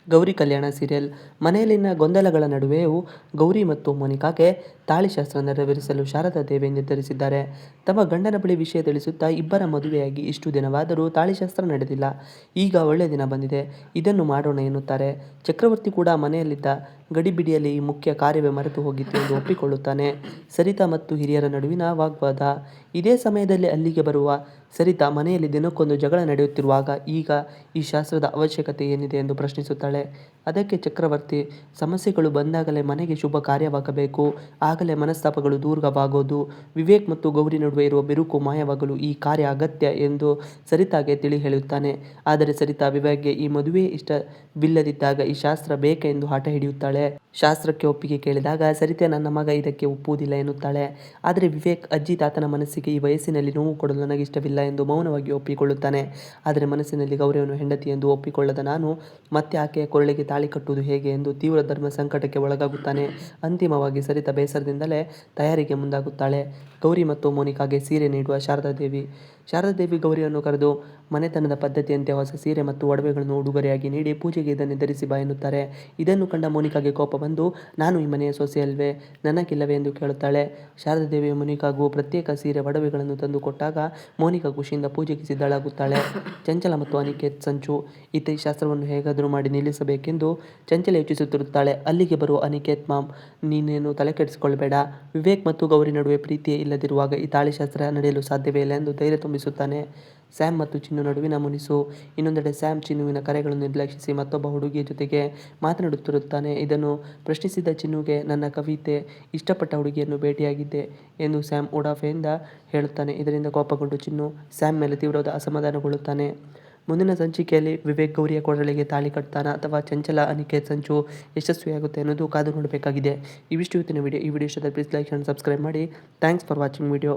ಗೌರಿ ಕಲ್ಯಾಣ serial. ಮನೆಯಲ್ಲಿನ ಗೊಂದಲಗಳ ನಡುವೆಯೂ ಗೌರಿ ಮತ್ತು ಮೋನಿಕಾಗೆ ತಾಳಿಶಾಸ್ತ್ರ ನೆರವೇರಿಸಲು ಶಾರದಾ ದೇವಿ ನಿರ್ಧರಿಸಿದ್ದಾರೆ. ತಮ್ಮ ಗಂಡನ ಬಳಿ ವಿಷಯ ತಿಳಿಸುತ್ತಾ, ಇಬ್ಬರ ಮದುವೆಯಾಗಿ ಇಷ್ಟು ದಿನವಾದರೂ ತಾಳಿಶಾಸ್ತ್ರ ನಡೆದಿಲ್ಲ. ಈಗ ಒಳ್ಳೆ ದಿನ ಬಂದಿದೆ, ಇದನ್ನು ಮಾಡೋಣ ಎನ್ನುತ್ತಾರೆ. ಚಕ್ರವರ್ತಿ ಕೂಡ ಮನೆಯಲ್ಲಿದ್ದ ಗಡಿಬಿಡಿಯಲ್ಲಿ ಈ ಮುಖ್ಯ ಕಾರ್ಯವೇ ಮರೆತು ಹೋಗಿತ್ತು ಎಂದು ಒಪ್ಪಿಕೊಳ್ಳುತ್ತಾನೆ. ಸರಿತಾ ಮತ್ತು ಹಿರಿಯರ ನಡುವಿನ ವಾಗ್ವಾದ. ಇದೇ ಸಮಯದಲ್ಲಿ ಅಲ್ಲಿಗೆ ಬರುವ ಸರಿತಾ ಮನೆಯಲ್ಲಿ ದಿನಕ್ಕೊಂದು ಜಗಳ ನಡೆಯುತ್ತಿರುವಾಗ ಈಗ ಈ ಶಾಸ್ತ್ರದ ಅವಶ್ಯಕತೆ ಏನಿದೆ ಎಂದು ಪ್ರಶ್ನಿಸುತ್ತಾಳೆ. ಅದಕ್ಕೆ ಚಕ್ರವರ್ತಿ, ಸಮಸ್ಯೆಗಳು ಬಂದಾಗಲೇ ಮನೆಗೆ ಶುಭ ಕಾರ್ಯವಾಗಬೇಕು, ಆಗಲೇ ಮನಸ್ತಾಪಗಳು ದೂರವಾಗೋದು, ವಿವೇಕ್ ಮತ್ತು ಗೌರಿ ನಡುವೆ ಇರುವ ಬಿರುಕು ಮಾಯವಾಗಲು ಈ ಕಾರ್ಯ ಅಗತ್ಯ ಎಂದು ಸರಿತಾಗೆ ತಿಳಿ ಹೇಳುತ್ತಾನೆ. ಆದರೆ ಸರಿತಾ ವಿವೇಕ್ಗೆ ಈ ಮದುವೆ ಇಷ್ಟವಿಲ್ಲದಿದ್ದಾಗ ಈ ಶಾಸ್ತ್ರ ಬೇಕೆ ಎಂದು ಹಠ ಹಿಡಿಯುತ್ತಾಳೆ. ಶಾಸ್ತ್ರಕ್ಕೆ ಒಪ್ಪಿಗೆ ಕೇಳಿದಾಗ ಸರಿತೆ ನನ್ನ ಮಗ ಇದಕ್ಕೆ ಒಪ್ಪುವುದಿಲ್ಲ ಎನ್ನುತ್ತಾಳೆ. ಆದರೆ ವಿವೇಕ್, ಅಜ್ಜಿ ತಾತನ ಮನಸ್ಸಿಗೆ ಈ ವಯಸ್ಸಿನಲ್ಲಿ ನೋವು ಕೊಡಲು ನನಗಿಷ್ಟವಿಲ್ಲ ಎಂದು ಮೌನವಾಗಿ ಒಪ್ಪಿಕೊಳ್ಳುತ್ತಾನೆ. ಆದರೆ ಮನಸ್ಸಿನಲ್ಲಿ ಗೌರಿಯನ್ನು ಹೆಂಡತಿ ಎಂದು ಒಪ್ಪಿಕೊಳ್ಳದ ನಾನು ಮತ್ತೆ ಆಕೆಯ ಕೊರಳಿಗೆ ತಾಳಿ ಕಟ್ಟುವುದು ಹೇಗೆ ಎಂದು ತೀವ್ರ ಧರ್ಮ ಸಂಕಟಕ್ಕೆ ಒಳಗಾಗುತ್ತಾನೆ. ಅಂತಿಮವಾಗಿ ಸರಿತಾ ಬೇಸರದಿಂದಲೇ ತಯಾರಿಗೆ ಮುಂದಾಗುತ್ತಾಳೆ. ಗೌರಿ ಮತ್ತು ಮೋನಿಕಾಗೆ ಸೀರೆ ನೀಡುವ ಶಾರದಾದೇವಿ. ಶಾರದಾದೇವಿ ಗೌರಿಯನ್ನು ಕರೆದು ಮನೆತನದ ಪದ್ಧತಿಯಂತೆ ಹೊಸ ಸೀರೆ ಮತ್ತು ಒಡವೆಗಳನ್ನು ಉಡುಗೊರೆಯಾಗಿ ನೀಡಿ ಪೂಜೆಗೆ ಇದನ್ನೇ ಧರಿಸಿ ಬಾ ಎನ್ನುತ್ತಾರೆ. ಇದನ್ನು ಕಂಡ ಮೋನಿಕಾಗೆ ಕೋಪ ಬಂದು, ನಾನು ಈ ಮನೆಯ ಸೊಸೆ ಅಲ್ವೇ, ನನಗಿಲ್ಲವೇ ಎಂದು ಕೇಳುತ್ತಾಳೆ. ಶಾರದಾದೇವಿ ಮೋನಿಕಾಗೂ ಪ್ರತ್ಯೇಕ ಸೀರೆ ಒಡವೆಗಳನ್ನು ತಂದು ಕೊಟ್ಟಾಗ ಮೋನಿಕಾ ಖುಷಿಯಿಂದ ಪೂಜೆಗೆ ಸಿದ್ಧಳಾಗುತ್ತಾಳೆ. ಚಂಚಲ ಮತ್ತು ಅನಿಕೇತ್ ಸಂಚು. ಈತ ಈ ಶಾಸ್ತ್ರವನ್ನು ಹೇಗಾದರೂ ಮಾಡಿ ನಿಲ್ಲಿಸಬೇಕೆಂದು ಚಂಚಲ ಯೋಚಿಸುತ್ತಿರುತ್ತಾಳೆ. ಅಲ್ಲಿಗೆ ಬರುವ ಅನಿಕೇತ್, ಮಾಮ್, ನೀನೇನು ತಲೆ ಕೆಡಿಸಿಕೊಳ್ಳಬೇಡ, ವಿವೇಕ್ ಮತ್ತು ಗೌರಿ ನಡುವೆ ಪ್ರೀತಿಯೇ ಇಲ್ಲದಿರುವಾಗ ಈ ತಾಳಿಶಾಸ್ತ್ರ ನಡೆಯಲು ಸಾಧ್ಯವೇ ಇಲ್ಲ ಎಂದು ಧೈರ್ಯ ತುಂಬಿಸುತ್ತಾನೆ. ಸ್ಯಾಮ್ ಮತ್ತು ಚಿನ್ನು ನಡುವಿನ ಮುನಿಸು. ಇನ್ನೊಂದೆಡೆ ಸ್ಯಾಮ್ ಚಿನ್ನುವಿನ ಕರೆಗಳನ್ನು ನಿರ್ಲಕ್ಷಿಸಿ ಮತ್ತೊಬ್ಬ ಹುಡುಗಿಯ ಜೊತೆಗೆ ಮಾತನಾಡುತ್ತಿರುತ್ತಾನೆ. ಇದನ್ನು ಪ್ರಶ್ನಿಸಿದ ಚಿನ್ನುಗೆ, ನನ್ನ ಕವಿತೆ ಇಷ್ಟಪಟ್ಟ ಹುಡುಗಿಯನ್ನು ಭೇಟಿಯಾಗಿದ್ದೆ ಎಂದು ಸ್ಯಾಮ್ ಉಡಾಫೆಯಿಂದ ಹೇಳುತ್ತಾನೆ. ಇದರಿಂದ ಕೋಪಗೊಂಡು ಚಿನ್ನು ಸ್ಯಾಮ್ ಮೇಲೆ ತೀವ್ರವಾದ ಅಸಮಾಧಾನಗೊಳ್ಳುತ್ತಾನೆ. ಮುಂದಿನ ಸಂಚಿಕೆಯಲ್ಲಿ ವಿವೇಕ್ ಗೌರಿಯ ಕೊರಳಿಗೆ ತಾಳಿ ಕಟ್ತಾನ ಅಥವಾ ಚಂಚಲ ಅನಿಕೇತ್ ಸಂಚು ಯಶಸ್ವಿಯಾಗುತ್ತೆ ಅನ್ನೋದು ಕಾದು ನೋಡಬೇಕಾಗಿದೆ. ಇವಿಷ್ಟು ಇವತ್ತಿನ ವಿಡಿಯೋ. ಈ ವಿಡಿಯೋ ಇಷ್ಟದಲ್ಲಿ ಪ್ಲೀಸ್ ಲೈಕ್ ಆ್ಯಂಡ್ ಸಬ್ಸ್ಕ್ರೈಬ್ ಮಾಡಿ. Thanks for watching video.